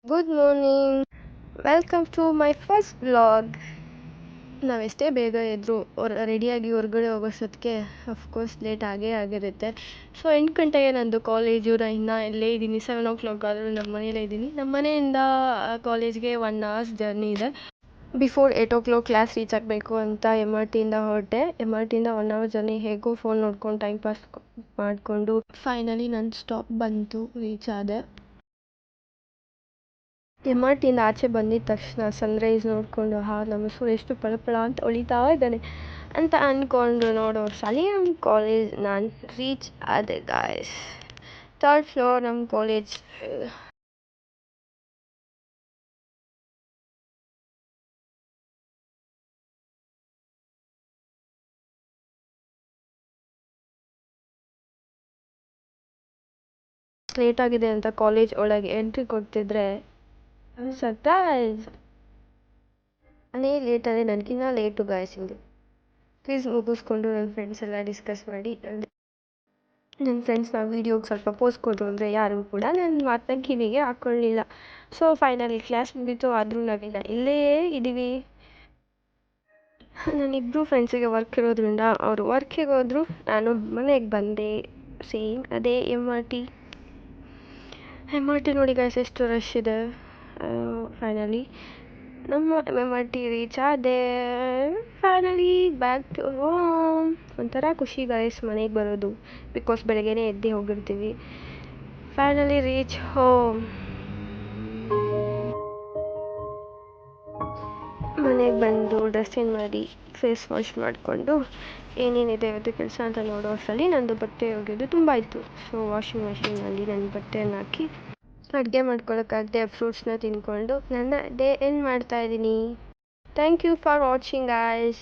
Good morning, welcome to my first vlog. ನಾವೆಷ್ಟೇ ಬೇಗ ಎದ್ರು ರೆಡಿಯಾಗಿ ಹೊರಗಡೆ ಹೋಗೋಷ್ಟೊತ್ತಿಗೆ ಅಫ್ಕೋರ್ಸ್ ಲೇಟ್ ಆಗಿರುತ್ತೆ. ಸೊ 8 ಗಂಟೆಗೆ ನಂದು ಕಾಲೇಜು. ಇನ್ನೂ ಇಲ್ಲೇ ಇದ್ದೀನಿ. 7 o'clock ಆದರೂ ನಮ್ಮ ಮನೇಲೇ ಇದ್ದೀನಿ. ನಮ್ಮ ಮನೆಯಿಂದ ಕಾಲೇಜ್ಗೆ 1 hours ಜರ್ನಿ ಇದೆ. ಬಿಫೋರ್ 8 o'clock ಕ್ಲಾಸ್ ರೀಚ್ ಆಗಬೇಕು ಅಂತ MRTಯಿಂದ ಹೊರಟೆ. MRTಯಿಂದ 1 hour ಜರ್ನಿ ಹೇಗೋ ಫೋನ್ ನೋಡ್ಕೊಂಡು ಟೈಮ್ ಪಾಸ್ ಮಾಡಿಕೊಂಡು ಫೈನಲಿ ನನ್ನ ಸ್ಟಾಪ್ ಬಂತು, ರೀಚ್ ಆದೆ. MRTಯಿಂದ ಆಚೆ ಬಂದಿದ್ದ ತಕ್ಷಣ ಸನ್ರೈಸ್ ನೋಡಿಕೊಂಡು ನಮ್ಮ ಸೂರ್ಯ ಎಷ್ಟು ಪಳಪಳ ಅಂತ ಹೊಳಿತಾ ಇದ್ದಾನೆ ಅಂತ ಅಂದ್ಕೊಂಡು ನೋಡೋ ಸಲ ನಮ್ಮ ಕಾಲೇಜ್ ನಾನು ರೀಚ್ ಆದೆ ಗಾಯ್ಸ್. 3rd ಫ್ಲೋರ್ ನಮ್ಮ ಕಾಲೇಜ್. ಲೇಟ್ ಆಗಿದೆ ಅಂತ ಕಾಲೇಜ್ ಒಳಗೆ ಎಂಟ್ರಿ ಕೊಡ್ತಿದ್ರೆ ಸರ್ಪ್ರೈಸ್, ಅದೇ ಲೇಟಲ್ಲಿ ನನಗಿನ್ನ ಲೇಟು ಗಾಯ್ಸ್. ಇಲ್ಲಿ ಪ್ಲೀಸ್ ಮುಗಿಸ್ಕೊಂಡು ನನ್ನ ಫ್ರೆಂಡ್ಸ್ ಎಲ್ಲ ಡಿಸ್ಕಸ್ ಮಾಡಿ ನನ್ನ ಫ್ರೆಂಡ್ಸ್ನ ವೀಡಿಯೋಗೆ ಸ್ವಲ್ಪ ಪೋಸ್ಟ್ ಕೊಟ್ಟರು ಅಂದರೆ ಯಾರೂ ಕೂಡ ನನ್ನ ಮಾತನ್ನ ಕಿವಿಗೆ ಹಾಕ್ಕೊಳ್ಳಿಲ್ಲ. ಸೊ ಫೈನಲಿ ಕ್ಲಾಸ್ ಮುಗೀತು. ಆದರೂ ನಾವಿಲ್ಲ ಇಲ್ಲೇ ಇದ್ದೀವಿ. ನನ್ನಿಬ್ಬರು ಫ್ರೆಂಡ್ಸಿಗೆ ವರ್ಕ್ ಇರೋದ್ರಿಂದ ಅವರು ವರ್ಕಿಗೆ ಹೋದರು, ನಾನು ಮನೆಗೆ ಬಂದೆ. ಸೇಮ್ ಅದೇ MRT ನೋಡಿ ಗಾಯ್ಸ್ ಎಷ್ಟು ರಶ್ ಇದೆ. ಫೈನಲಿ ನಮ್ಮ MRT ರೀಚ್ ಆದೆ. Finally back to home. ಒಂಥರ ಖುಷಿ ಗಾಯ್ಸ್ ಮನೆಗೆ ಬರೋದು, ಬಿಕಾಸ್ ಬೆಳಗ್ಗೆನೇ ಎದ್ದು ಹೋಗಿರ್ತೀವಿ. Finally reach home. ಮನೆಗೆ ಬಂದು ಡ್ರೆಸ್ ಚೇಂಜ್ ಮಾಡಿ ಫೇಸ್ ವಾಶ್ ಮಾಡಿಕೊಂಡು ಏನೇನಿದೆ ಇವತ್ತು ಕೆಲಸ ಅಂತ ನೋಡೋ ಅಷ್ಟರಲ್ಲಿ ನಂದು ಬಟ್ಟೆ ಒಗೆಯೋದು ತುಂಬ ಇತ್ತು. ಸೊ ವಾಷಿಂಗ್ ಮೆಷಿನಲ್ಲಿ ನನ್ನ ಬಟ್ಟೆಯನ್ನು ಹಾಕಿ ಅಡುಗೆ ಮಾಡ್ಕೊಳ್ಳೋಕ್ಕಾಗದೆ ಫ್ರೂಟ್ಸ್ನ ತಿಂದ್ಕೊಂಡು ನನ್ನ ಡೇ ಎಂಡ್ ಮಾಡ್ತಾಯಿದ್ದೀನಿ. Thank you for watching guys.